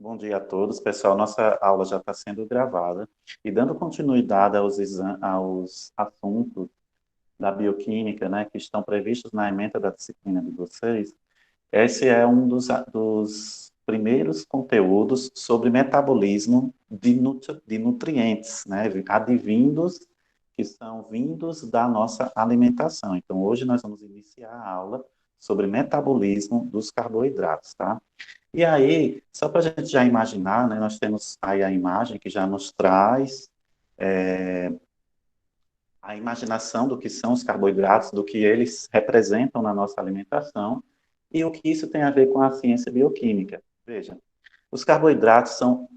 Bom dia a todos, pessoal. Nossa aula já está sendo gravada. E dando continuidade aos assuntos da bioquímica, né, que estão previstos na ementa da disciplina de vocês, esse é um dos primeiros conteúdos sobre metabolismo de nutrientes, né, advindos, que são vindos da nossa alimentação. Então, hoje nós vamos iniciar a aula sobre metabolismo dos carboidratos, tá? E aí, só para a gente já imaginar, né, nós temos aí a imagem que já nos traz a imaginação do que são os carboidratos, do que eles representam na nossa alimentação e o que isso tem a ver com a ciência bioquímica. Veja, os carboidratos são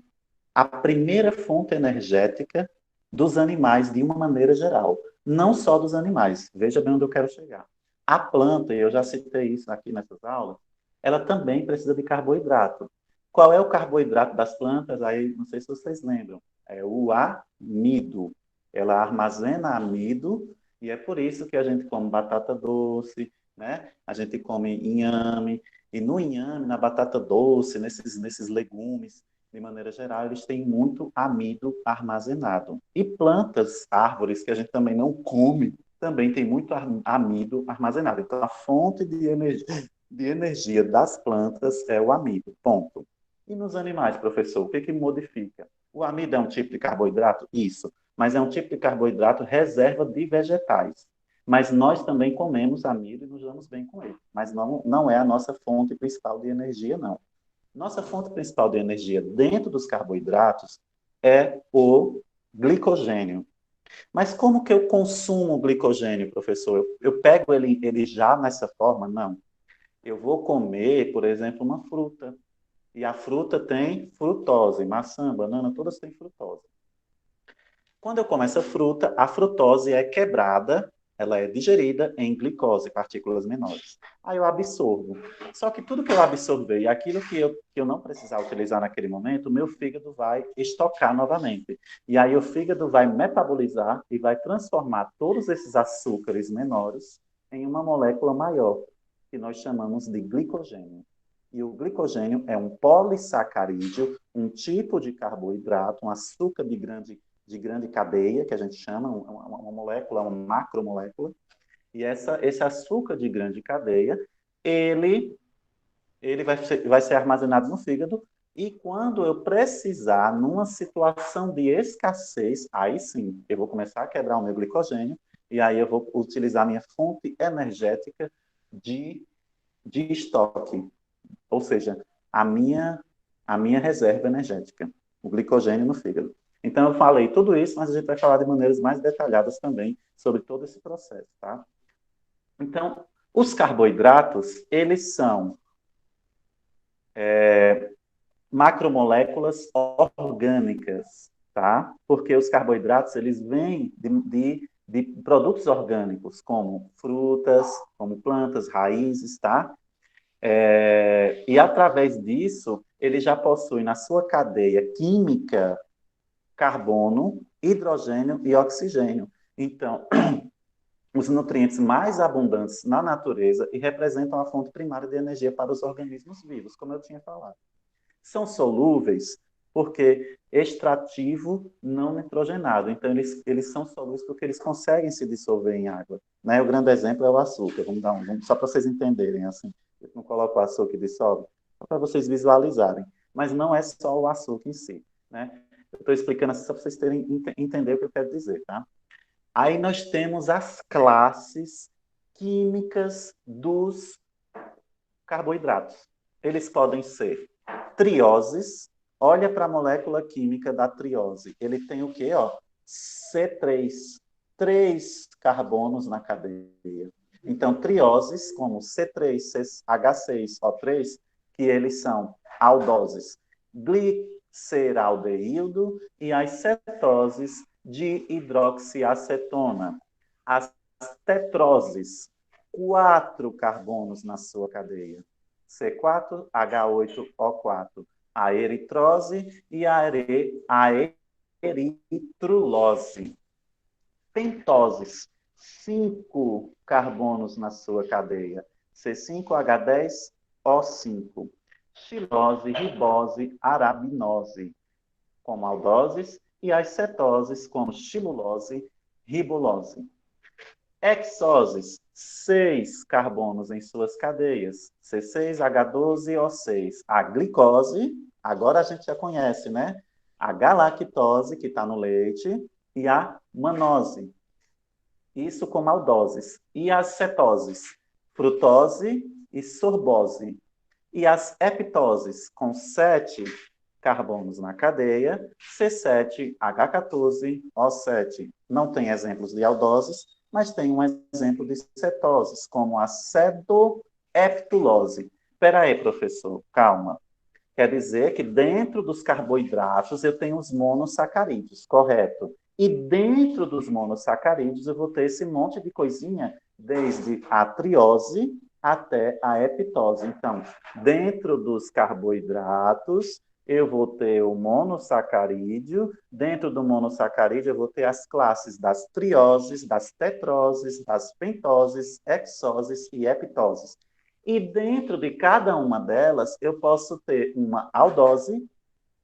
a primeira fonte energética dos animais de uma maneira geral, não só dos animais. Veja bem onde eu quero chegar. A planta, e eu já citei isso aqui nessas aulas, ela também precisa de carboidrato. Qual é o carboidrato das plantas? Aí, não sei se vocês lembram, é o amido. Ela armazena amido e é por isso que a gente come batata doce, né? A gente come inhame, e no inhame, na batata doce, nesses legumes, de maneira geral, eles têm muito amido armazenado. E plantas, árvores que a gente também não come, também tem muito amido armazenado. Então, a fonte de energia das plantas é o amido. Ponto. E nos animais, professor, o que que modifica? O amido é um tipo de carboidrato? Isso. Mas é um tipo de carboidrato reserva de vegetais. Mas nós também comemos amido e nos damos bem com ele. Mas não é a nossa fonte principal de energia, não. Nossa fonte principal de energia dentro dos carboidratos é o glicogênio. Mas como que eu consumo o glicogênio, professor? Eu pego ele já nessa forma? Não. Eu vou comer, por exemplo, uma fruta. E a fruta tem frutose, maçã, banana, todas têm frutose. Quando eu como essa fruta, a frutose é quebrada, ela é digerida em glicose, partículas menores. Aí eu absorvo. Só que tudo que eu absorver e aquilo que eu não precisar utilizar naquele momento, o meu fígado vai estocar novamente. E aí o fígado vai metabolizar e vai transformar todos esses açúcares menores em uma molécula maior, que nós chamamos de glicogênio. E o glicogênio é um polissacarídeo, um tipo de carboidrato, um açúcar de grande cadeia, que a gente chama, uma molécula, uma macromolécula, e esse açúcar de grande cadeia, ele, ele vai ser armazenado no fígado, e quando eu precisar, numa situação de escassez, aí sim, eu vou começar a quebrar o meu glicogênio, e aí eu vou utilizar a minha fonte energética de, de estoque, ou seja, a minha, a minha reserva energética, o glicogênio no fígado. Então, eu falei tudo isso, mas a gente vai falar de maneiras mais detalhadas também sobre todo esse processo, tá? Então, os carboidratos, eles são macromoléculas orgânicas, tá? Porque os carboidratos, eles vêm de produtos orgânicos, como frutas, como plantas, raízes, tá? E através disso, ele já possui na sua cadeia química carbono, hidrogênio e oxigênio. Então, os nutrientes mais abundantes na natureza e representam a fonte primária de energia para os organismos vivos, como eu tinha falado. São solúveis porque extrativo não nitrogenado. Então, eles são solúveis porque eles conseguem se dissolver em água. Né? O grande exemplo é o açúcar. Só para vocês entenderem. Assim. Eu não coloco o açúcar e dissolve, só para vocês visualizarem. Mas não é só o açúcar em si. Né? Eu estou explicando assim só para vocês entender o que eu quero dizer. Tá? Aí nós temos as classes químicas dos carboidratos. Eles podem ser trioses. Olha para a molécula química da triose. Ele tem o quê? Ó? C3. Três carbonos na cadeia. Então, trioses, como C3, H6O3, que eles são aldoses gliceraldeído e as cetoses de hidroxiacetona. As tetroses, quatro carbonos na sua cadeia. C4H8O4, a eritrose e a eritrulose. Pentoses, cinco carbonos na sua cadeia. C5H10O5. xilose, ribose, arabinose, como aldoses, e as cetoses, como xilulose, ribulose. Hexoses, 6 carbonos em suas cadeias, C6H12O6. A glicose, agora a gente já conhece, né? A galactose, que está no leite, e a manose. Isso como aldoses. E as cetoses, frutose e sorbose. E as heptoses, com 7 carbonos na cadeia, C7H14O7. Não tem exemplos de aldoses, mas tem um exemplo de cetoses, como a cetoheptulose. Espera aí, professor, calma. Quer dizer que dentro dos carboidratos eu tenho os monossacarídeos, correto? E dentro dos monossacarídeos eu vou ter esse monte de coisinha, desde a triose até a heptose. Então, dentro dos carboidratos, eu vou ter o monossacarídeo, dentro do monossacarídeo eu vou ter as classes das trioses, das tetroses, das pentoses, hexoses e heptoses. E dentro de cada uma delas, eu posso ter uma aldose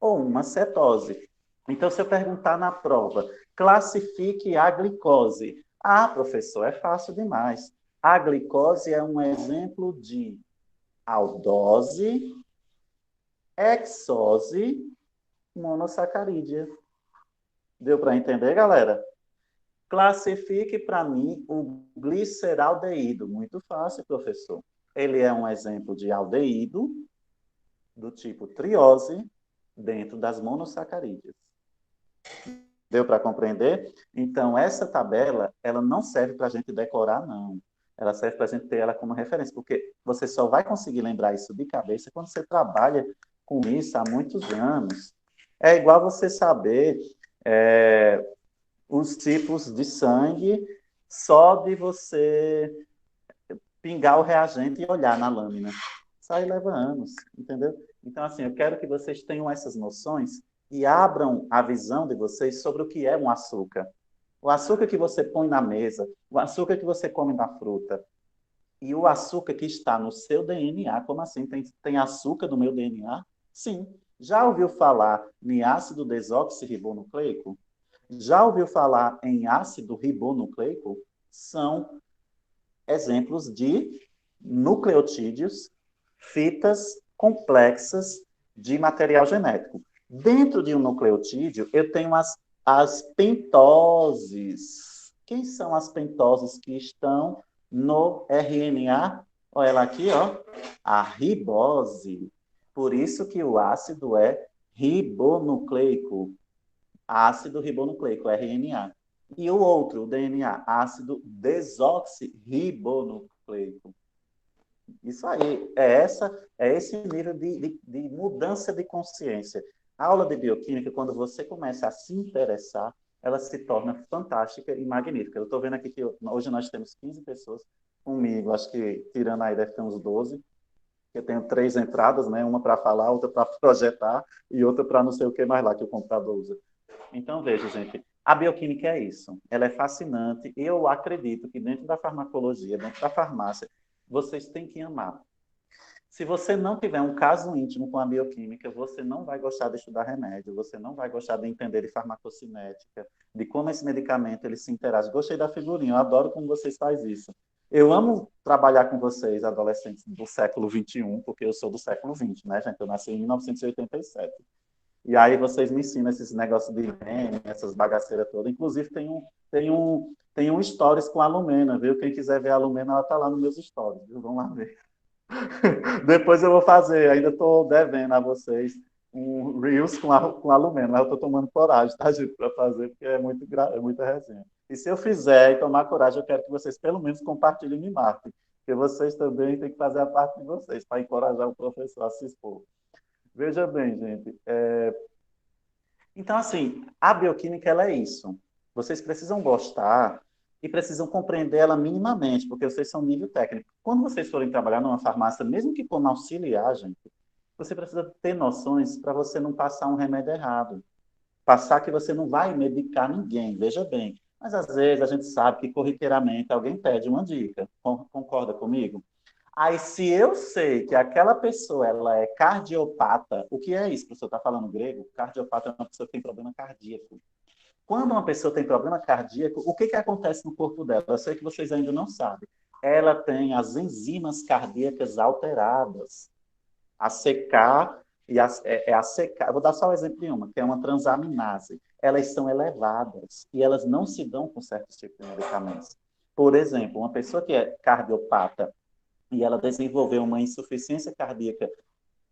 ou uma cetose. Então, se eu perguntar na prova, classifique a glicose. Ah, professor, é fácil demais. A glicose é um exemplo de aldose, hexose, monossacarídea. Deu para entender, galera? Classifique para mim o gliceraldeído. Muito fácil, professor. Ele é um exemplo de aldeído do tipo triose dentro das monossacarídeas. Deu para compreender? Então, essa tabela, ela não serve para a gente decorar, não. Ela serve para a gente ter ela como referência, porque você só vai conseguir lembrar isso de cabeça quando você trabalha com isso há muitos anos. É igual você saber os tipos de sangue só de você pingar o reagente e olhar na lâmina. Isso aí leva anos, entendeu? Então, assim, eu quero que vocês tenham essas noções e abram a visão de vocês sobre o que é um açúcar. O açúcar que você põe na mesa, o açúcar que você come na fruta e o açúcar que está no seu DNA. Como assim? Tem açúcar no meu DNA? Sim. Já ouviu falar em ácido desoxirribonucleico? Já ouviu falar em ácido ribonucleico? São exemplos de nucleotídeos, fitas complexas de material genético. Dentro de um nucleotídeo, eu tenho as pentoses. Quem são as pentoses que estão no RNA? Olha ela aqui, ó, a ribose. Por isso que o ácido é ribonucleico. Ácido ribonucleico, RNA. E o outro, o DNA, ácido desoxirribonucleico. Isso aí, é esse nível de mudança de consciência. A aula de bioquímica, quando você começa a se interessar, ela se torna fantástica e magnífica. Eu estou vendo aqui que hoje nós temos 15 pessoas comigo, acho que tirando aí deve ter uns 12. Eu tenho 3 entradas, né? Uma para falar, outra para projetar e outra para não sei o que mais lá que o computador usa. Então, veja, gente, a bioquímica é isso. Ela é fascinante. Eu acredito que dentro da farmacologia, dentro da farmácia, vocês têm que amar. Se você não tiver um caso íntimo com a bioquímica, você não vai gostar de estudar remédio, você não vai gostar de entender de farmacocinética, de como esse medicamento ele se interage. Gostei da figurinha, eu adoro como vocês fazem isso. Eu amo trabalhar com vocês, adolescentes do século XXI, porque eu sou do século XX, né, gente? Eu nasci em 1987. E aí vocês me ensinam esses negócios de meme, essas bagaceiras todas. Inclusive, tem um stories com a Lumena, viu? Quem quiser ver a Lumena, ela tá lá nos meus stories, viu? Vamos lá ver. Depois eu vou fazer, ainda estou devendo a vocês um Reels com a Lumena, mas eu estou tomando coragem, tá, gente, para fazer, porque é muita resenha. E se eu fizer e tomar coragem, eu quero que vocês pelo menos compartilhem e me marquem, porque vocês também têm que fazer a parte de vocês, para encorajar o professor a se expor. Veja bem, gente, então, assim, a bioquímica ela é isso. Vocês precisam gostar e precisam compreender ela minimamente, porque vocês são nível técnico. Quando vocês forem trabalhar numa farmácia, mesmo que como auxiliar, gente, você precisa ter noções para você não passar um remédio errado. Passar que você não vai medicar ninguém, veja bem. Mas às vezes a gente sabe que corriqueiramente alguém pede uma dica. Concorda comigo? Aí, se eu sei que aquela pessoa ela é cardiopata, o que é isso, professor? Está falando grego? Cardiopata é uma pessoa que tem problema cardíaco. Quando uma pessoa tem problema cardíaco, o que acontece no corpo dela? Eu sei que vocês ainda não sabem. Ela tem as enzimas cardíacas alteradas. A secar e a secar. Vou dar só um exemplo de uma, que é uma transaminase. Elas são elevadas e elas não se dão com certos tipos de medicamentos. Por exemplo, uma pessoa que é cardiopata e ela desenvolveu uma insuficiência cardíaca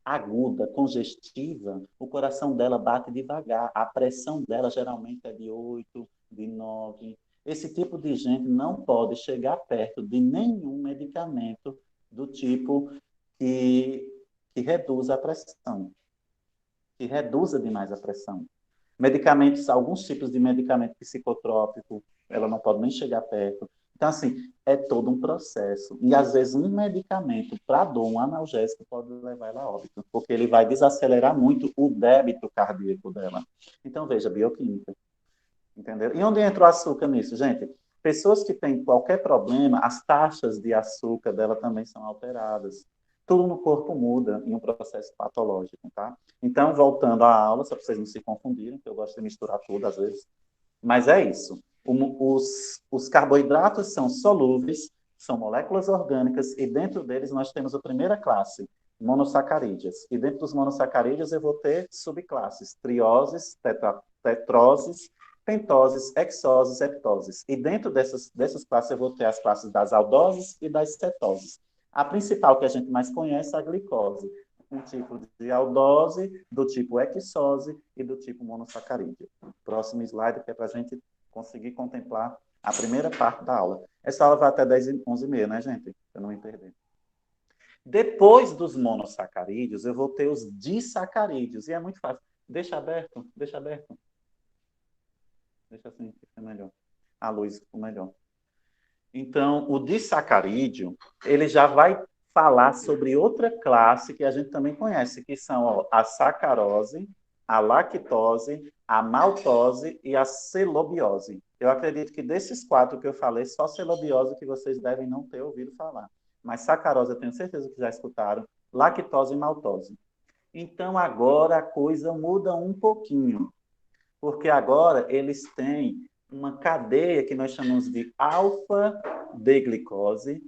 aguda, congestiva, o coração dela bate devagar, a pressão dela geralmente é de 8, de 9. Esse tipo de gente não pode chegar perto de nenhum medicamento do tipo que, que reduz a pressão, que reduza demais a pressão. Medicamentos, alguns tipos de medicamento psicotrópico, ela não pode nem chegar perto. Então, assim, é todo um processo. E, às vezes, um medicamento para dor, um analgésico, pode levar ela a óbito, porque ele vai desacelerar muito o débito cardíaco dela. Então, veja, bioquímica. Entendeu? E onde entra o açúcar nisso, gente? Pessoas que têm qualquer problema, as taxas de açúcar dela também são alteradas. Tudo no corpo muda em um processo patológico, tá? Então, voltando à aula, só para vocês não se confundirem, que eu gosto de misturar tudo às vezes. Mas é isso. Os carboidratos são solúveis, são moléculas orgânicas, e dentro deles nós temos a primeira classe, monossacarídeos. E dentro dos monossacarídeos eu vou ter subclasses, trioses, tetroses, pentoses, hexoses, heptoses. E dentro dessas classes eu vou ter as classes das aldoses e das cetoses. A principal que a gente mais conhece é a glicose, um tipo de aldose, do tipo hexose e do tipo monossacarídeo. Próximo slide, que é para a gente conseguir contemplar a primeira parte da aula. Essa aula vai até 10 11 e meia, né, gente? Para não me perder. Depois dos monossacarídeos, eu vou ter os disacarídeos. E é muito fácil. Deixa aberto, deixa aberto. Deixa assim, fica melhor. A luz ficou melhor. Então, o disacarídeo, ele já vai falar sobre outra classe que a gente também conhece, que são ó, a sacarose, a lactose, a maltose e a celobiose. Eu acredito que desses quatro que eu falei, só celobiose que vocês devem não ter ouvido falar. Mas sacarose eu tenho certeza que já escutaram, lactose e maltose. Então, agora a coisa muda um pouquinho, porque agora eles têm uma cadeia que nós chamamos de alfa-D-glicose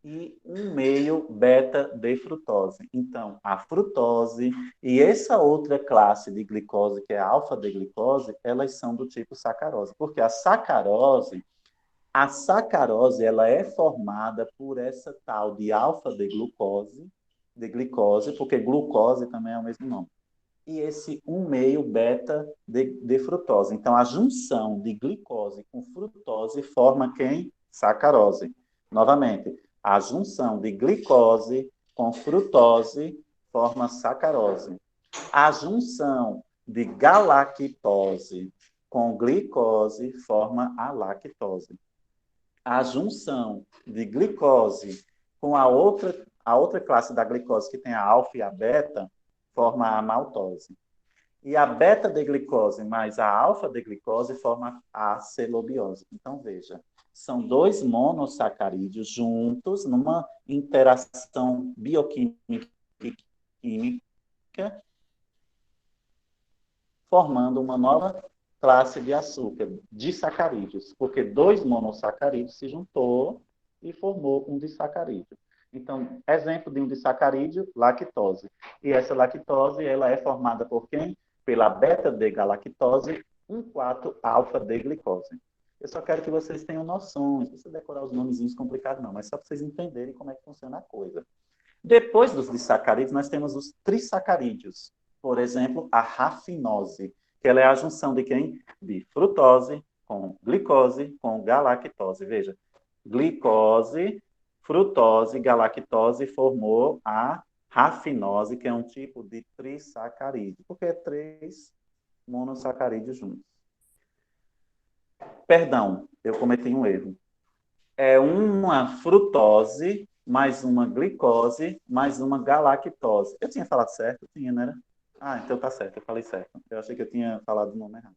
e um meio beta-D-frutose. Então, a frutose e essa outra classe de glicose, que é a alfa-D-glicose, elas são do tipo sacarose, porque a sacarose ela é formada por essa tal de alfa-D-glucose, de glicose, porque glucose também é o mesmo nome e esse 1,5 beta de frutose. Então, a junção de glicose com frutose forma quem? Sacarose. Novamente, a junção de glicose com frutose forma sacarose. A junção de galactose com glicose forma a lactose. A junção de glicose com a outra classe da glicose, que tem a alfa e a beta, forma a maltose. E a beta-D-glicose mais a alfa-D-glicose forma a celobiose. Então, veja, são dois monossacarídeos juntos numa interação bioquímica e química, formando uma nova classe de açúcar, disacarídeos, porque dois monossacarídeos se juntou e formou um disacarídeo. Então, exemplo de um disacarídeo, lactose. E essa lactose, ela é formada por quem? Pela beta-D-galactose, 1,4-alfa-D-glicose. Eu só quero que vocês tenham noções, não precisa decorar os nomezinhos complicados não, mas só para vocês entenderem como é que funciona a coisa. Depois dos disacarídeos, nós temos os trissacarídeos. Por exemplo, a rafinose, que ela é a junção de quem? De frutose com glicose com galactose. Veja, glicose, frutose, galactose formou a rafinose, que é um tipo de trissacarídeo, porque é 3 monossacarídeos juntos. Perdão, eu cometi um erro. É uma frutose mais uma glicose mais uma galactose. Eu tinha falado certo? Tinha, não era? Ah, então tá certo, eu falei certo. Eu achei que eu tinha falado o nome errado.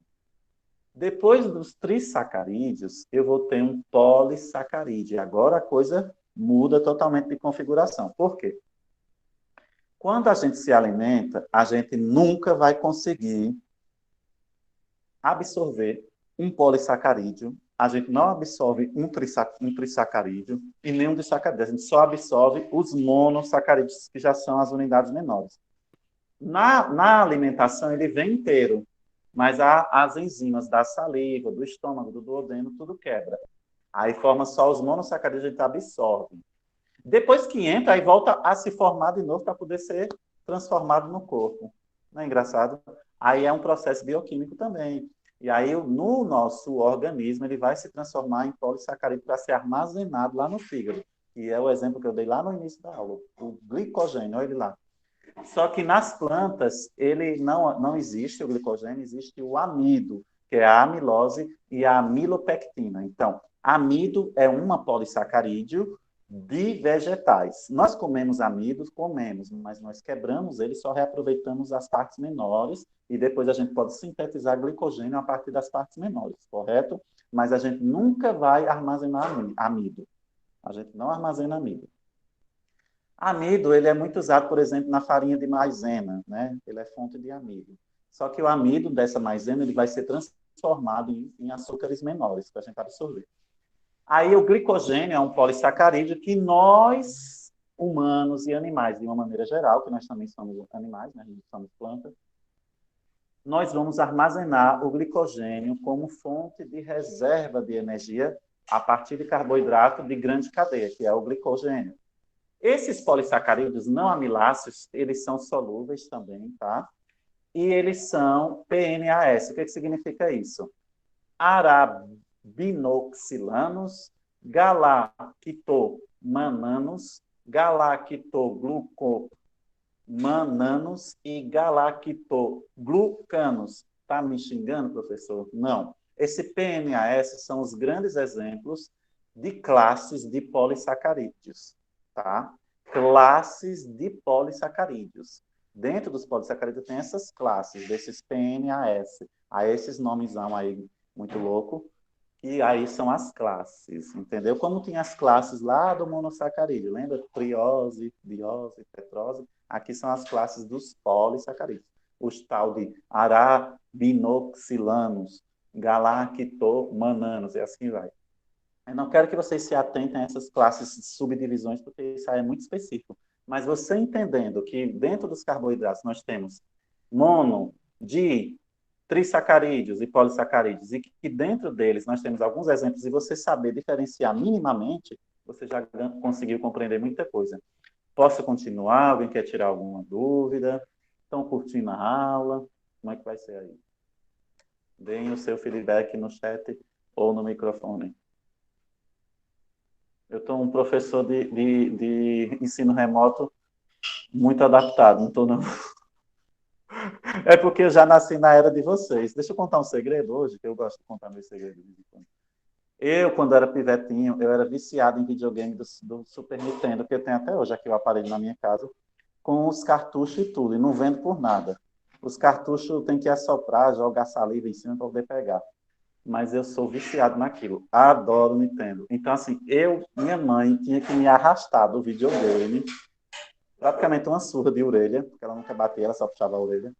Depois dos trissacarídeos, eu vou ter um polissacarídeo. Agora a coisa muda totalmente de configuração. Por quê? Quando a gente se alimenta, a gente nunca vai conseguir absorver um polissacarídeo, a gente não absorve um trissacarídeo e nem um disacarídeo, a gente só absorve os monossacarídeos, que já são as unidades menores. Na alimentação, ele vem inteiro, mas as enzimas da saliva, do estômago, do duodeno, tudo quebra. Aí forma só os monossacarídeos, a gente absorve. Depois que entra, aí volta a se formar de novo para poder ser transformado no corpo. Não é engraçado? Aí é um processo bioquímico também. E aí, no nosso organismo, ele vai se transformar em polissacarídeo para ser armazenado lá no fígado. E é o exemplo que eu dei lá no início da aula. O glicogênio, olha ele lá. Só que nas plantas, ele não existe o glicogênio, existe o amido, que é a amilose e a amilopectina. Então, amido é uma polissacarídeo de vegetais. Nós comemos amidos, comemos, mas nós quebramos ele, só reaproveitamos as partes menores e depois a gente pode sintetizar glicogênio a partir das partes menores, correto? Mas a gente nunca vai armazenar amido. A gente não armazena amido. Amido, ele é muito usado, por exemplo, na farinha de maisena, né? Ele é fonte de amido. Só que o amido dessa maisena, ele vai ser transformado em açúcares menores, para a gente absorver. Aí o glicogênio é um polissacarídeo que nós, humanos e animais, de uma maneira geral, que nós também somos animais, né? Nós somos plantas, nós vamos armazenar o glicogênio como fonte de reserva de energia a partir de carboidrato de grande cadeia, que é o glicogênio. Esses polissacarídeos não amiláceos, eles são solúveis também, tá? E eles são PNAS. O que significa isso? Arabinoxilanos, galactomananos, galactoglucomananos e galactoglucanos. Tá me xingando, professor? Não. Esse PNAS são os grandes exemplos de classes de polissacarídeos. Tá? Classes de polissacarídeos. Dentro dos polissacarídeos tem essas classes, desses PNAS. Aí esses nomes aí muito louco, e aí são as classes, entendeu? Como tem as classes lá do monossacarídeo, lembra? Triose, diose, tetrose. Aqui são as classes dos polissacarídeos. Os tal de arabinoxilanos, galactomananos, e assim vai. Eu não quero que vocês se atentem a essas classes de subdivisões, porque isso aí é muito específico. Mas você entendendo que dentro dos carboidratos nós temos mono, di, trissacarídeos e polissacarídeos, e que dentro deles nós temos alguns exemplos, e você saber diferenciar minimamente, você já conseguiu compreender muita coisa. Posso continuar? Alguém quer tirar alguma dúvida? Estão curtindo a aula? Como é que vai ser aí? Deem o seu feedback no chat ou no microfone. Eu estou um professor de ensino remoto muito adaptado, não estou não. É porque eu já nasci na era de vocês. Deixa eu contar um segredo hoje, que eu gosto de contar meus segredos. Eu, quando era pivetinho, eu era viciado em videogame do Super Nintendo, que eu tenho até hoje aqui o aparelho na minha casa, com os cartuchos e tudo, e não vendo por nada. Os cartuchos tem que assoprar, jogar saliva em cima para poder pegar. Mas eu sou viciado naquilo. Adoro Nintendo. Então, assim, minha mãe tinha que me arrastar do videogame, praticamente uma surra de orelha, porque ela nunca batia, ela só puxava a orelha,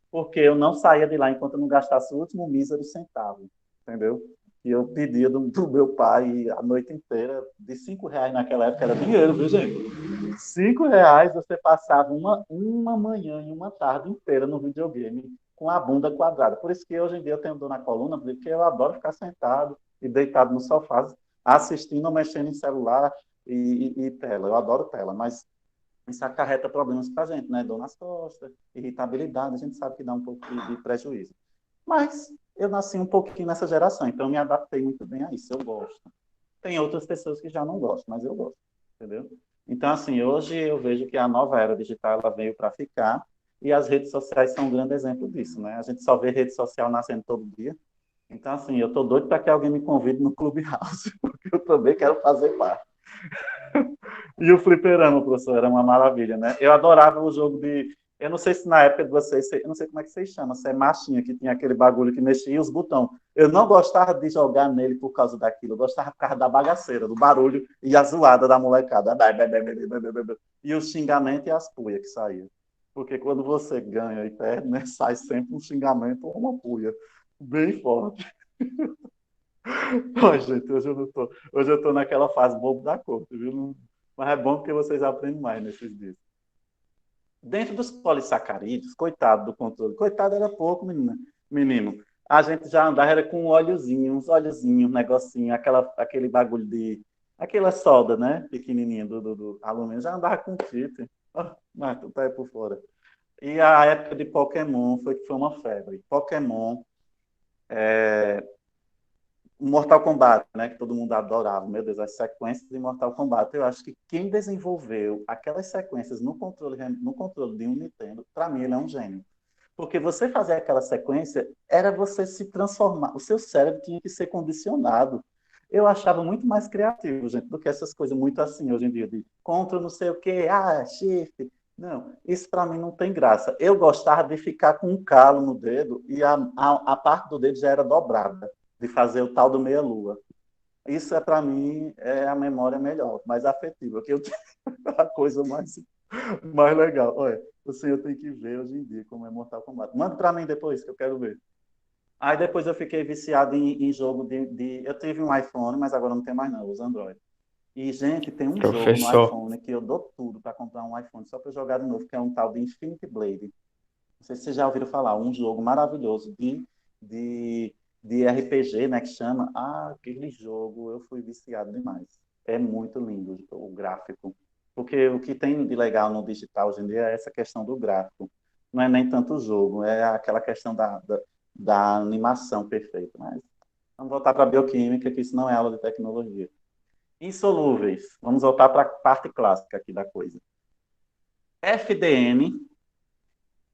porque eu não saía de lá enquanto eu não gastasse o último mísero centavo, entendeu? E eu pedia do meu pai a noite inteira, de R$ 5 naquela época, era dinheiro, viu, gente? R$ 5 você passava uma manhã e uma tarde inteira no videogame com a bunda quadrada. Por isso que hoje em dia eu tenho dor na coluna, porque eu adoro ficar sentado e deitado no sofá, assistindo ou mexendo em celular e tela. Eu adoro tela, mas isso acarreta problemas para a gente, né? Dor nas costas, irritabilidade, a gente sabe que dá um pouco de prejuízo. Mas eu nasci um pouquinho nessa geração, então eu me adaptei muito bem a isso, eu gosto. Tem outras pessoas que já não gostam, mas eu gosto, entendeu? Então, assim, hoje eu vejo que a nova era digital ela veio para ficar e as redes sociais são um grande exemplo disso, né? A gente só vê rede social nascendo todo dia. Então, assim, eu estou doido para que alguém me convide no Clubhouse, porque eu também quero fazer parte. E o fliperama, professor, era uma maravilha, né? Eu adorava o jogo Eu não sei se na época de vocês, eu não sei como é que vocês chamam, se é machinha, que tinha aquele bagulho que mexia os botões. Eu não gostava de jogar nele por causa daquilo, eu gostava por causa da bagaceira, do barulho e a zoada da molecada. E o xingamento e as puias que saíam. Porque quando você ganha e perde, né, sai sempre um xingamento ou uma puia. Bem forte. Ai, gente, hoje eu tô naquela fase bobo da corte, viu? Mas é bom porque vocês aprendem mais nesses dias. Dentro dos polissacarídeos, coitado do controle, coitado era pouco, menino. A gente já andava era com um óleozinho, uns óleozinhos, um negocinho, aquele bagulho de. Aquela solda, né? Pequenininha do alumínio, já andava com chip. Ah, mas tu tá aí por fora. E a época de Pokémon foi que foi uma febre. Pokémon, Mortal Kombat, né, que todo mundo adorava, meu Deus, as sequências de Mortal Kombat. Eu acho que quem desenvolveu aquelas sequências no controle de um Nintendo, para mim ele é um gênio. Porque você fazer aquela sequência era você se transformar, o seu cérebro tinha que ser condicionado. Eu achava muito mais criativo, gente, do que essas coisas muito assim hoje em dia, de contra não sei o quê, shift. Não, isso para mim não tem graça. Eu gostava de ficar com um calo no dedo e a parte do dedo já era dobrada, de fazer o tal do meia-lua. Isso é para mim é a memória melhor, mais afetiva, que eu tenho a coisa mais legal. Olha, o senhor tem que ver hoje em dia como é Mortal Kombat. Manda para mim depois, que eu quero ver. Aí depois eu fiquei viciado em jogo de. Eu tive um iPhone, mas agora não tem mais não, eu uso Android. E, gente, tem um jogo no Professor, iPhone que eu dou tudo para comprar um iPhone só para jogar de novo, que é um tal de Infinity Blade. Não sei se vocês já ouviram falar, um jogo maravilhoso de, de RPG, né, que chama. Ah, aquele jogo eu fui viciado demais. É muito lindo o gráfico. Porque o que tem de legal no digital hoje em dia é essa questão do gráfico. Não é nem tanto o jogo, é aquela questão da animação perfeita. Mas vamos voltar para a bioquímica, que isso não é aula de tecnologia. Insolúveis. Vamos voltar para a parte clássica aqui da coisa. FDN,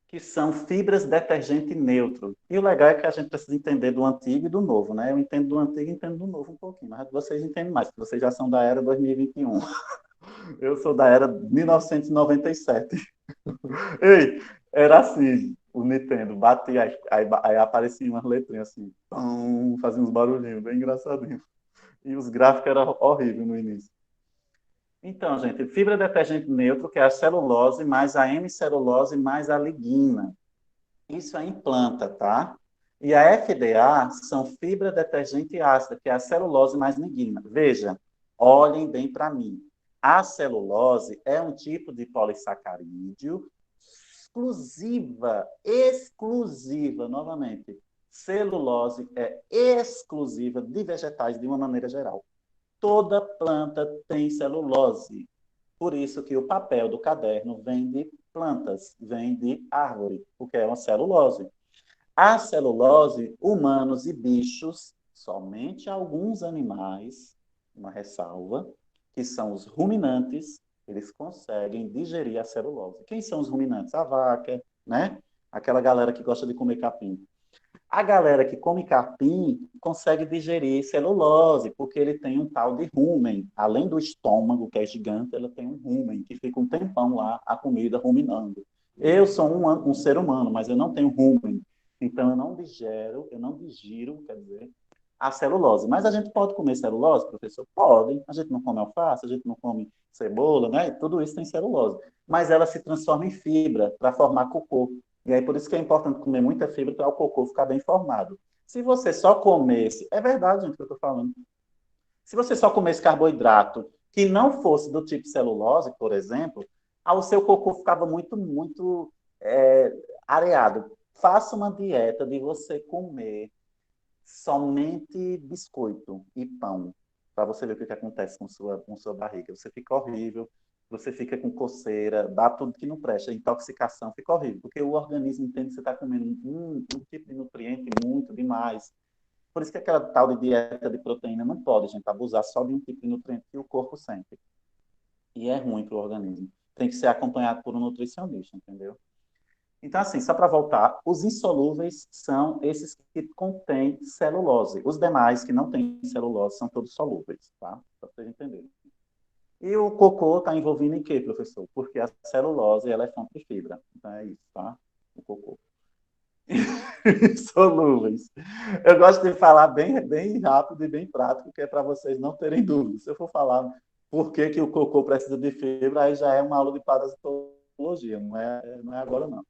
que são fibras detergente neutro. E o legal é que a gente precisa entender do antigo e do novo, né? Eu entendo do antigo e entendo do novo um pouquinho, mas vocês entendem mais, porque vocês já são da era 2021. Eu sou da era 1997. Ei, era assim, o Nintendo batia, aí apareciam umas letrinhas assim, fazia uns barulhinhos bem engraçadinhos. E os gráficos eram horríveis no início. Então, gente, fibra detergente neutro, que é a celulose, mais a hemicelulose, mais a lignina. Isso é em planta, tá? E a FDA são fibra detergente ácida, que é a celulose mais lignina. Veja, olhem bem para mim. A celulose é um tipo de polissacarídeo exclusiva, novamente. Celulose é exclusiva de vegetais de uma maneira geral. Toda planta tem celulose. Por isso que o papel do caderno vem de plantas, vem de árvore, porque é uma celulose. A celulose, humanos e bichos, somente alguns animais, uma ressalva, que são os ruminantes, eles conseguem digerir a celulose. Quem são os ruminantes? A vaca, né? Aquela galera que gosta de comer capim. A galera que come capim consegue digerir celulose, porque ele tem um tal de rumen. Além do estômago, que é gigante, ela tem um rumen, que fica um tempão lá, a comida ruminando. Eu sou um ser humano, mas eu não tenho rumen. Então, eu não digiro, quer dizer, a celulose. Mas a gente pode comer celulose, professor? Pode. A gente não come alface, a gente não come cebola, né? Tudo isso tem celulose. Mas ela se transforma em fibra para formar cocô. E aí, por isso que é importante comer muita fibra para o cocô ficar bem formado. Se você só comesse, é verdade, gente, que eu estou falando. Se você só comesse carboidrato que não fosse do tipo celulose, por exemplo, o seu cocô ficava muito é, areado. Faça uma dieta de você comer somente biscoito e pão, para você ver o que acontece com sua barriga. Você fica horrível, você fica com coceira, dá tudo que não presta, intoxicação, fica horrível, porque o organismo entende que você está comendo um tipo de nutriente muito demais. Por isso que aquela tal de dieta de proteína não pode, gente, abusar só de um tipo de nutriente que o corpo sente. E é ruim para o organismo. Tem que ser acompanhado por um nutricionista, entendeu? Então, assim, só para voltar, os insolúveis são esses que contêm celulose. Os demais que não têm celulose são todos solúveis, tá? Para vocês entenderem. E o cocô está envolvido em quê, professor? Porque a celulose ela é fonte de fibra. Então é isso, tá? O cocô. Solúveis. Eu gosto de falar bem rápido e bem prático, que é para vocês não terem dúvidas. Se eu for falar por que, que o cocô precisa de fibra, aí já é uma aula de parasitologia, não é agora não.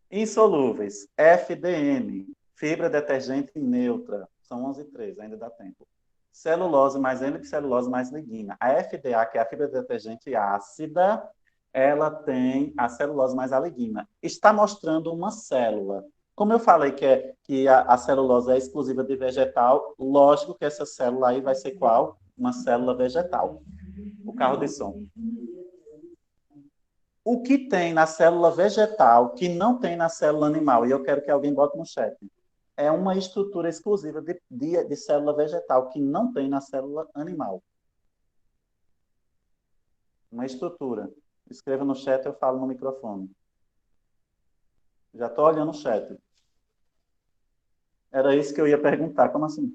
Insolúveis, FDN, fibra detergente neutra, são 11 e 3, ainda dá tempo. Celulose mais hemicellulose mais lignina. A FDA, que é a fibra detergente ácida, ela tem a celulose mais a lignina. Está mostrando uma célula. Como eu falei que a celulose é exclusiva de vegetal, lógico que essa célula aí vai ser qual? Uma célula vegetal. O carro de som. O que tem na célula vegetal que não tem na célula animal, e eu quero que alguém bote no chat, é uma estrutura exclusiva de célula vegetal que não tem na célula animal. Uma estrutura. Escreva no chat, eu falo no microfone. Já estou olhando o chat. Era isso que eu ia perguntar. Como assim?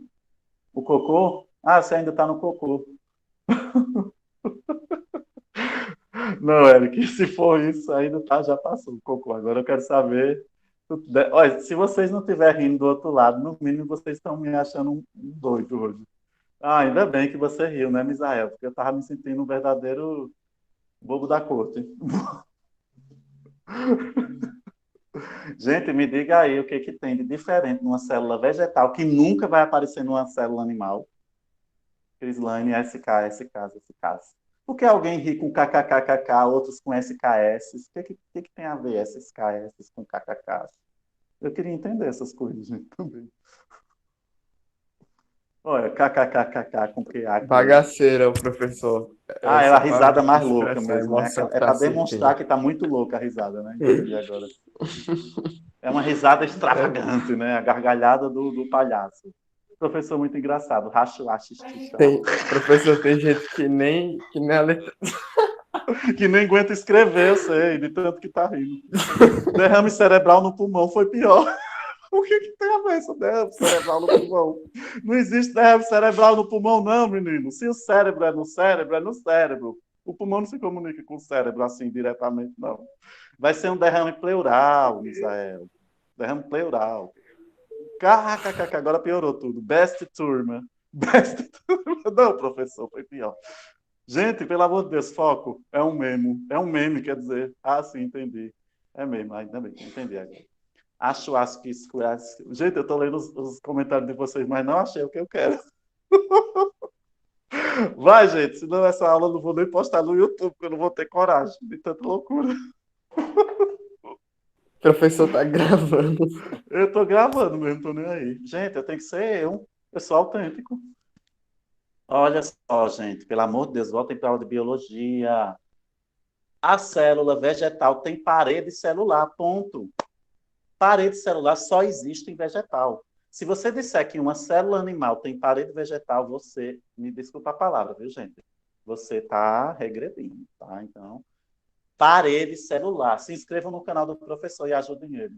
O cocô? Ah, você ainda está no cocô. Não, Eric, se for isso, ainda tá, já passou o cocô. Agora eu quero saber. Olha, se vocês não estiverem rindo do outro lado, no mínimo vocês estão me achando um doido hoje. Ah, ainda bem que você riu, né, Misael? Porque eu estava me sentindo um verdadeiro bobo da corte. Gente, me diga aí o que, que tem de diferente numa célula vegetal que nunca vai aparecer numa célula animal. Crislane, SK, SK, SK. Por que alguém ri com kkkk, outros com SKS? O que tem a ver SKS com kkk? Eu queria entender essas coisas, gente, também. Olha, kkkk com QA aqui. Bagaceira, o professor. Ah, é a Essa risada palavra mais louca expressa a mesmo, né? emoção que É tá para demonstrar sentindo. que está muito louca a risada, né? Entendi agora. É uma risada É, extravagante, né? A gargalhada do palhaço. Professor muito engraçado. Racho, axixixa. professor, tem gente que nem a letra. Que nem aguenta escrever, eu sei, de tanto que tá rindo. Derrame cerebral no pulmão foi pior. O que, que tem a ver esse derrame cerebral no pulmão? Não existe derrame cerebral no pulmão, não, menino. Se o cérebro é no cérebro, é no cérebro. O pulmão não se comunica com o cérebro assim diretamente, não. Vai ser um derrame pleural, Misael. Derrame pleural. KKK, agora piorou tudo. Best turma. Best turma. Não, professor, foi pior. Gente, pelo amor de Deus, foco. É um meme. É um meme, quer dizer. Ah, sim, entendi. É meme, ainda bem, entendi agora. Acho que isso. Gente, eu tô lendo os comentários de vocês, mas não achei o que eu quero. Vai, gente, senão essa aula eu não vou nem postar no YouTube, porque eu não vou ter coragem de tanta loucura. O professor tá gravando. Eu tô gravando mesmo, tô nem aí. Gente, eu tenho que ser eu sou autêntico. Olha só, gente, pelo amor de Deus, voltem para a aula de biologia. A célula vegetal tem parede celular, ponto. Parede celular só existe em vegetal. Se você disser que uma célula animal tem parede vegetal, você, me desculpa a palavra, viu, gente? Você está regredindo, tá? Então, parede celular. Se inscreva no canal do professor e ajudem ele.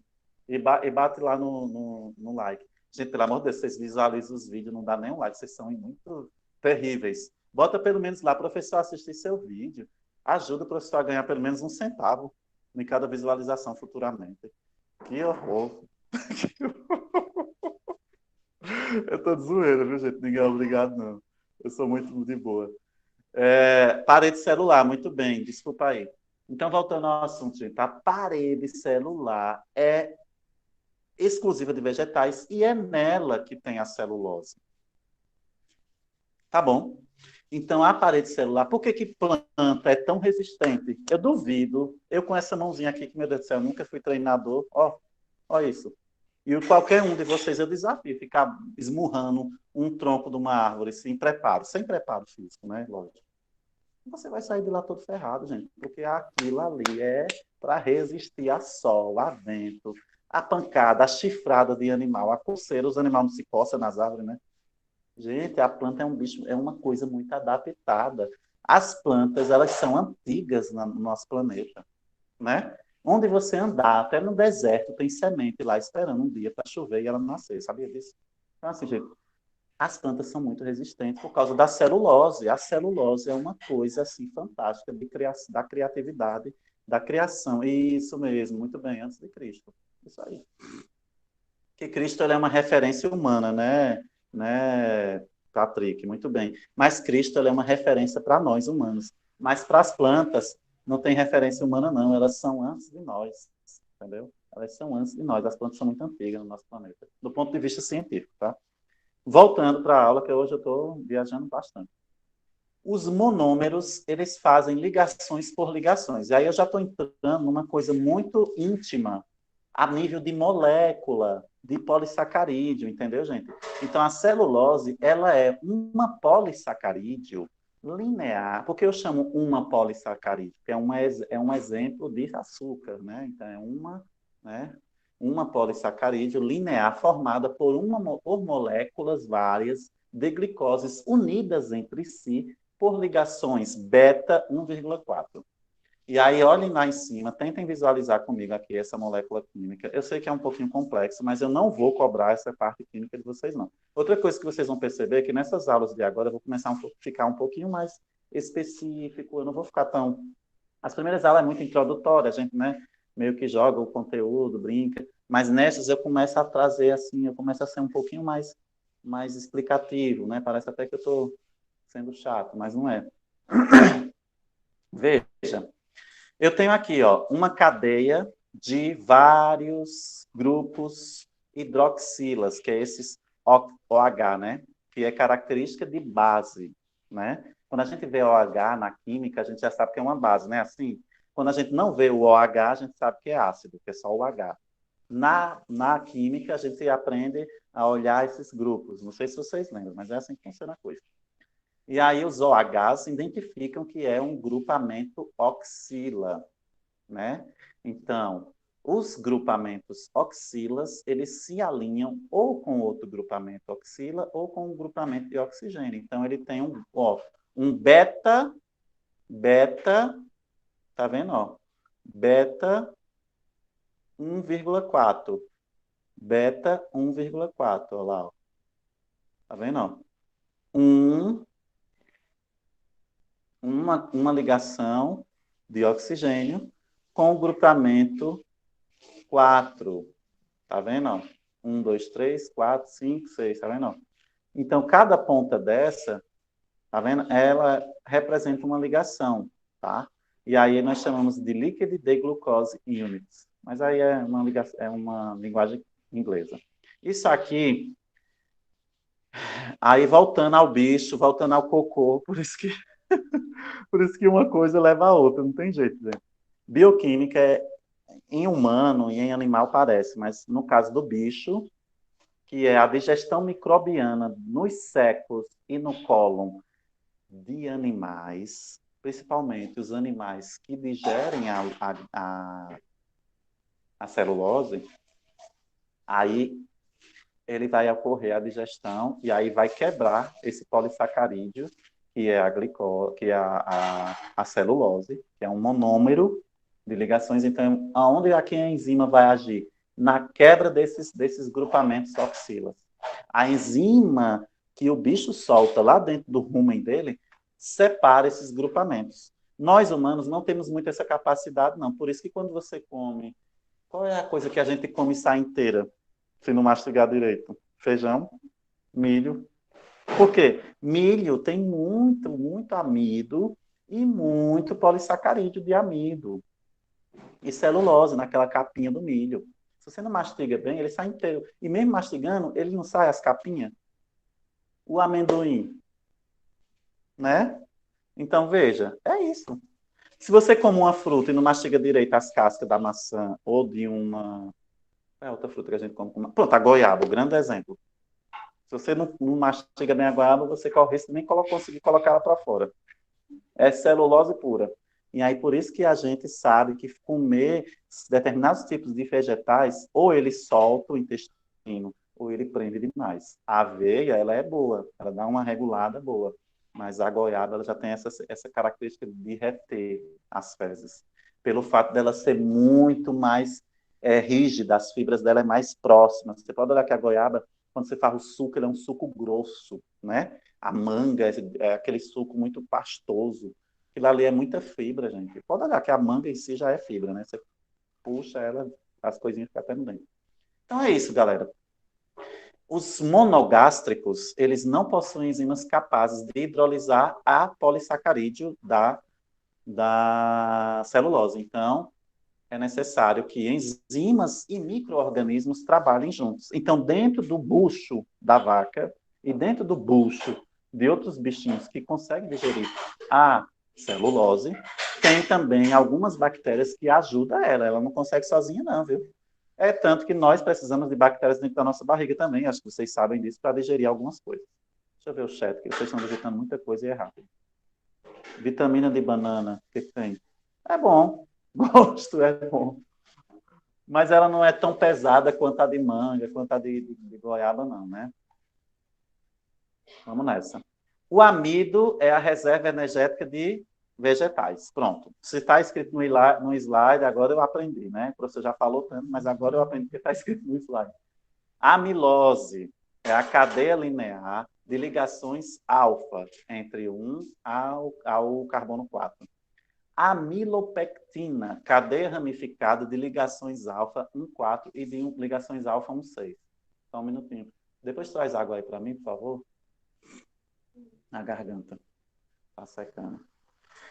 E bate lá no like. Gente, pelo amor de Deus, vocês visualizam os vídeos, não dá nem um like, vocês são muito terríveis. Bota pelo menos lá, professor, assistir seu vídeo. Ajuda o professor a ganhar pelo menos um centavo em cada visualização futuramente. Que horror. Eu tô de zoeira, viu, gente? Ninguém é obrigado, não. Eu sou muito de boa. Parede celular, muito bem, desculpa aí. Então, voltando ao assunto, gente, a parede celular é exclusiva de vegetais e é nela que tem a celulose. Tá bom? Então, a parede celular, por que que planta é tão resistente? Eu duvido, eu com essa mãozinha aqui, que, meu Deus do céu, eu nunca fui treinador, ó isso. E qualquer um de vocês eu desafio, ficar esmurrando um tronco de uma árvore sem preparo físico, né? Lógico. Você vai sair de lá todo ferrado, gente, porque aquilo ali é para resistir a sol, a vento, a pancada, a chifrada de animal, a coceira. Os animais não se coçam nas árvores, né? Gente, a planta é um bicho, é uma coisa muito adaptada. As plantas, elas são antigas no nosso planeta, né? Onde você andar, até no deserto, tem semente lá esperando um dia para chover e ela nascer. Sabia disso? Então, assim, gente, as plantas são muito resistentes por causa da celulose. A celulose é uma coisa assim fantástica da criatividade, da criação. Isso mesmo, muito bem, antes de Cristo. Isso aí. Que Cristo ele é uma referência humana, né, Patrick? Muito bem. Mas Cristo ele é uma referência para nós humanos. Mas para as plantas não tem referência humana, não. Elas são antes de nós, entendeu? Elas são antes de nós. As plantas são muito antigas no nosso planeta, do ponto de vista científico, tá? Voltando para a aula, que hoje eu estou viajando bastante. Os monômeros, eles fazem ligações por ligações. E aí eu já estou entrando numa coisa muito íntima, a nível de molécula, de polissacarídeo, entendeu, gente? Então, a celulose, ela é uma polissacarídeo linear. Por que eu chamo uma polissacarídeo? Porque é um exemplo de açúcar, né? Então, né? Uma polissacarídeo linear formada por moléculas várias de glicoses unidas entre si por ligações beta 1,4. E aí, olhem lá em cima, tentem visualizar comigo aqui essa molécula química. Eu sei que é um pouquinho complexo, mas eu não vou cobrar essa parte química de vocês, não. Outra coisa que vocês vão perceber é que nessas aulas de agora eu vou começar a ficar um pouquinho mais específico, eu não vou ficar tão... As primeiras aulas é muito introdutória, a gente, né, meio que joga o conteúdo, brinca, mas nessas eu começo a trazer, assim, eu começo a ser um pouquinho mais explicativo, né? Parece até que eu estou sendo chato, mas não é. Veja, eu tenho aqui, ó, uma cadeia de vários grupos hidroxilas, que é esses OH, né? Que é característica de base, né? Quando a gente vê OH na química, a gente já sabe que é uma base, né? Assim, quando a gente não vê o OH, a gente sabe que é ácido, que é só o H. Na química, a gente aprende a olhar esses grupos. Não sei se vocês lembram, mas é assim que funciona a coisa. E aí os OHs identificam que é um grupamento oxila, né? Então, os grupamentos oxilas, eles se alinham ou com outro grupamento oxila ou com um grupamento de oxigênio. Então, ele tem um beta, tá vendo? Ó? Beta 1,4. Beta 1,4, olha lá. Ó. Tá vendo? Ó? Uma ligação de oxigênio com o grupamento 4. Tá vendo? Ó? 1, 2, 3, 4, 5, 6. Tá vendo? Então, cada ponta dessa, tá vendo? Ela representa uma ligação, tá? E aí nós chamamos de Liquid Deglucose Units. Mas aí é uma linguagem inglesa. Isso aqui, aí voltando ao bicho, voltando ao cocô, por isso que uma coisa leva a outra, não tem jeito, né? Bioquímica em humano e em animal parece, mas no caso do bicho, que é a digestão microbiana nos secos e no cólon de animais, principalmente os animais que digerem a celulose, aí ele vai ocorrer a digestão e aí vai quebrar esse polissacarídeo, que é a celulose, que é um monômero de ligações. Então, aonde aqui a enzima vai agir? Na quebra desses grupamentos oxilas. A enzima que o bicho solta lá dentro do rumen dele separa esses grupamentos. Nós, humanos, não temos muito essa capacidade, não. Por isso que quando você come... Qual é a coisa que a gente come e sai inteira, se não mastigar direito? Feijão, milho. Por quê? Milho tem muito amido e muito polissacarídeo de amido. E celulose naquela capinha do milho. Se você não mastiga bem, ele sai inteiro. E mesmo mastigando, ele não sai as capinhas. O amendoim, né? Então, veja, é isso. Se você come uma fruta e não mastiga direito as cascas da maçã ou de uma... Qual é a outra fruta que a gente come? Pronto, a goiaba, o grande exemplo. Se você não mastiga bem a goiaba, você corre risco de nem conseguir colocar ela para fora. É celulose pura. E aí, por isso que a gente sabe que comer determinados tipos de vegetais, ou ele solta o intestino, ou ele prende demais. A aveia, ela é boa, ela dá uma regulada boa. Mas a goiaba, ela já tem essa característica de reter as fezes. Pelo fato dela ser muito mais rígida, as fibras dela é mais próximas. Você pode olhar que a goiaba, quando você faz o suco, ele é um suco grosso, né? A manga é aquele suco muito pastoso. Aquilo ali é muita fibra, gente. Pode olhar que a manga em si já é fibra, né? Você puxa ela, as coisinhas ficam até no dente. Então é isso, galera. Os monogástricos, eles não possuem enzimas capazes de hidrolisar a polissacarídeo da celulose. Então, é necessário que enzimas e micro-organismos trabalhem juntos. Então, dentro do bucho da vaca e dentro do bucho de outros bichinhos que conseguem digerir a celulose, tem também algumas bactérias que ajudam ela. Ela não consegue sozinha, não, viu? É tanto que nós precisamos de bactérias dentro da nossa barriga também. Acho que vocês sabem disso, para digerir algumas coisas. Deixa eu ver o chat, que vocês estão digitando muita coisa e é rápido. Vitamina de banana, o que tem? É bom. Gosto, é bom. Mas ela não é tão pesada quanto a de manga, quanto a de goiaba, não, né? Vamos nessa. O amido é a reserva energética de vegetais. Pronto. Se está escrito no slide, agora eu aprendi, né? O professor já falou tanto, mas agora eu aprendi que está escrito no slide. A amilose é a cadeia linear de ligações alfa entre 1 ao carbono 4. Amilopectina, cadeia ramificada de ligações alfa 1,4 e de ligações alfa 1,6. Só um minutinho. Depois traz água aí para mim, por favor. Na garganta. Está secando.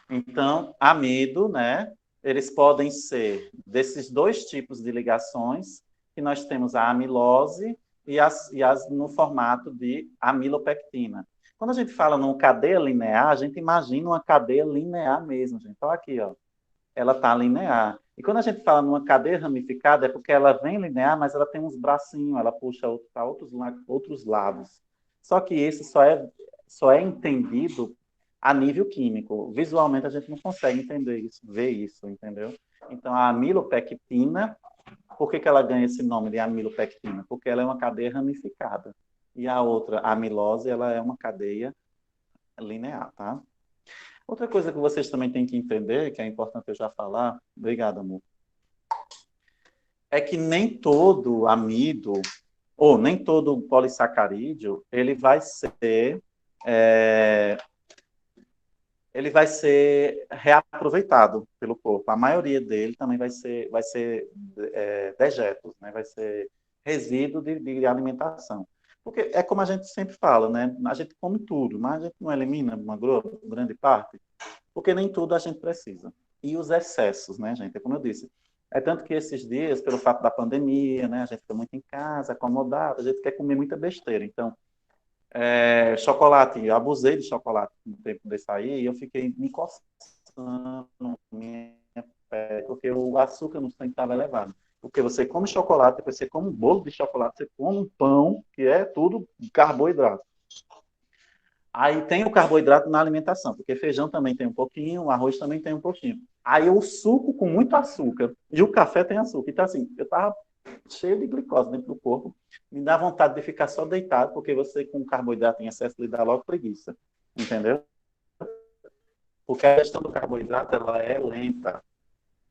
Então, amido, né? Eles podem ser desses dois tipos de ligações, que nós temos a amilose e as no formato de amilopectina. Quando a gente fala numa cadeia linear, a gente imagina uma cadeia linear mesmo, gente. Então, aqui, ó, ela está linear. E quando a gente fala numa cadeia ramificada, é porque ela vem linear, mas ela tem uns bracinhos, ela puxa para outros lados. Só que esse só é entendido a nível químico. Visualmente, a gente não consegue entender isso, ver isso, entendeu? Então, a amilopectina, por que ela ganha esse nome de amilopectina? Porque ela é uma cadeia ramificada. E a outra, a amilose, ela é uma cadeia linear, tá? Outra coisa que vocês também têm que entender, que é importante eu já falar, obrigado, amor, é que nem todo amido, ou nem todo polissacarídeo, ele vai ser reaproveitado pelo corpo. A maioria dele também vai ser dejetos, né? Vai ser resíduo de alimentação. Porque é como a gente sempre fala, né? A gente come tudo, mas a gente não elimina uma grande parte, porque nem tudo a gente precisa. E os excessos, né, gente? É como eu disse. É tanto que esses dias, pelo fato da pandemia, né? A gente fica muito em casa, acomodado, a gente quer comer muita besteira. Então, chocolate, eu abusei de chocolate no tempo desse aí, e eu fiquei me coçando minha pele, porque o açúcar no sangue estava elevado. Porque você come chocolate, depois você come um bolo de chocolate, você come um pão, que é tudo carboidrato. Aí tem o carboidrato na alimentação, porque feijão também tem um pouquinho, o arroz também tem um pouquinho. Aí o suco com muito açúcar, e o café tem açúcar. Então, assim, eu estava cheio de glicose dentro do corpo, me dá vontade de ficar só deitado, porque você com carboidrato em excesso lhe dá logo preguiça, entendeu? Porque a digestão do carboidrato, ela é lenta.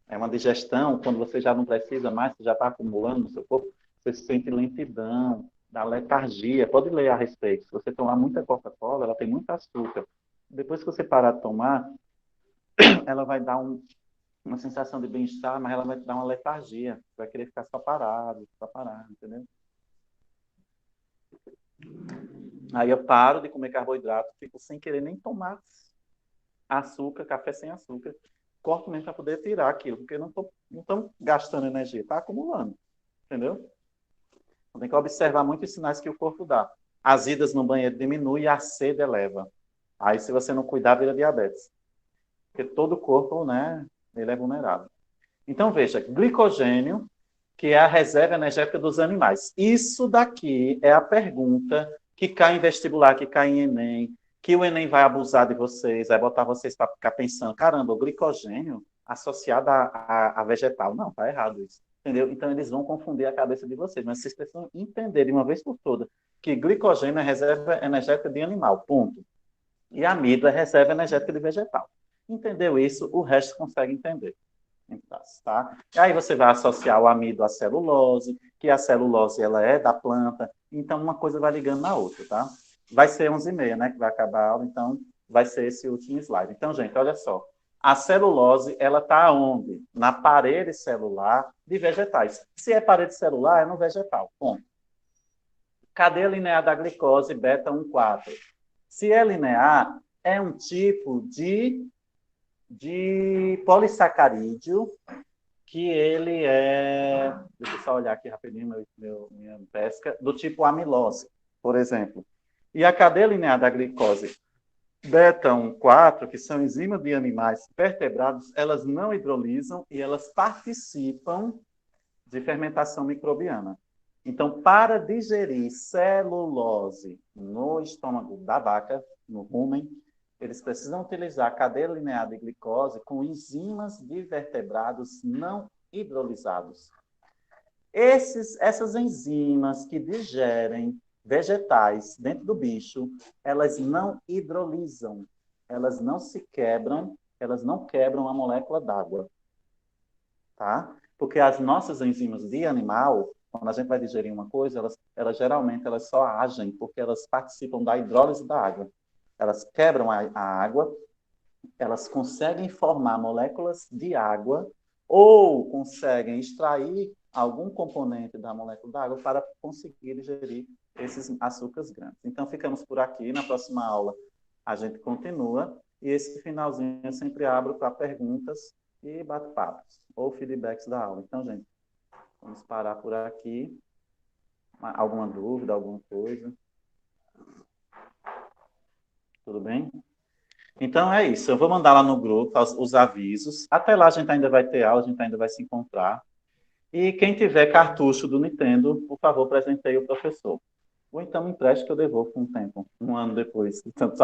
É uma digestão, quando você já não precisa mais, você já está acumulando no seu corpo, você sente lentidão, dá letargia. Pode ler a respeito. Se você tomar muita Coca-Cola, ela tem muito açúcar. Depois que você parar de tomar, ela vai dar uma sensação de bem-estar, mas ela vai te dar uma letargia. Você vai querer ficar só parado, entendeu? Aí eu paro de comer carboidrato, fico sem querer nem tomar açúcar, café sem açúcar. Corto mesmo para poder tirar aquilo, porque não estão gastando energia, está acumulando, entendeu? Então, tem que observar muito os sinais que o corpo dá. As idas no banheiro diminuem e a sede eleva. Aí, se você não cuidar, vira diabetes. Porque todo o corpo, né, ele é vulnerável. Então, veja, glicogênio, que é a reserva energética dos animais. Isso daqui é a pergunta que cai em vestibular, que cai em Enem, que o Enem vai abusar de vocês, vai botar vocês para ficar pensando, caramba, o glicogênio associado a vegetal. Não, tá errado isso. Entendeu? Então, eles vão confundir a cabeça de vocês. Mas vocês precisam entender de uma vez por todas que glicogênio é reserva energética de animal, ponto. E amido é reserva energética de vegetal. Entendeu isso? O resto consegue entender. Tá? E aí você vai associar o amido à celulose, que a celulose ela é da planta, então uma coisa vai ligando na outra, tá? Vai ser 11h30, né, que vai acabar a aula, então vai ser esse último slide. Então, gente, olha só. A celulose, ela está onde? Na parede celular de vegetais. Se é parede celular, é no vegetal. Ponto. Cadeia linear da glicose beta 1,4. Se é linear, é um tipo de polissacarídeo que ele é, deixa eu só olhar aqui rapidinho minha pesca, do tipo amilose, por exemplo. E a cadeia linear da glicose beta 1,4, que são enzimas de animais vertebrados, elas não hidrolisam e elas participam de fermentação microbiana. Então, para digerir celulose no estômago da vaca, no rumen, eles precisam utilizar a cadeia linear de glicose com enzimas de vertebrados não hidrolisados. Essas enzimas que digerem vegetais dentro do bicho, elas não hidrolisam, elas não se quebram, elas não quebram a molécula d'água, tá? Porque as nossas enzimas de animal, quando a gente vai digerir uma coisa, elas geralmente elas só agem porque elas participam da hidrólise da água. Elas quebram a água, elas conseguem formar moléculas de água ou conseguem extrair algum componente da molécula da água para conseguir digerir esses açúcares grandes. Então, ficamos por aqui. Na próxima aula, a gente continua. E esse finalzinho eu sempre abro para perguntas e bate-papos ou feedbacks da aula. Então, gente, vamos parar por aqui. Alguma dúvida, alguma coisa? Tudo bem? Então é isso. Eu vou mandar lá no grupo os avisos. Até lá a gente ainda vai ter aula, a gente ainda vai se encontrar. E quem tiver cartucho do Nintendo, por favor, presenteie o professor. Ou então me empreste que eu devolvo com um tempo, um ano depois. Tanto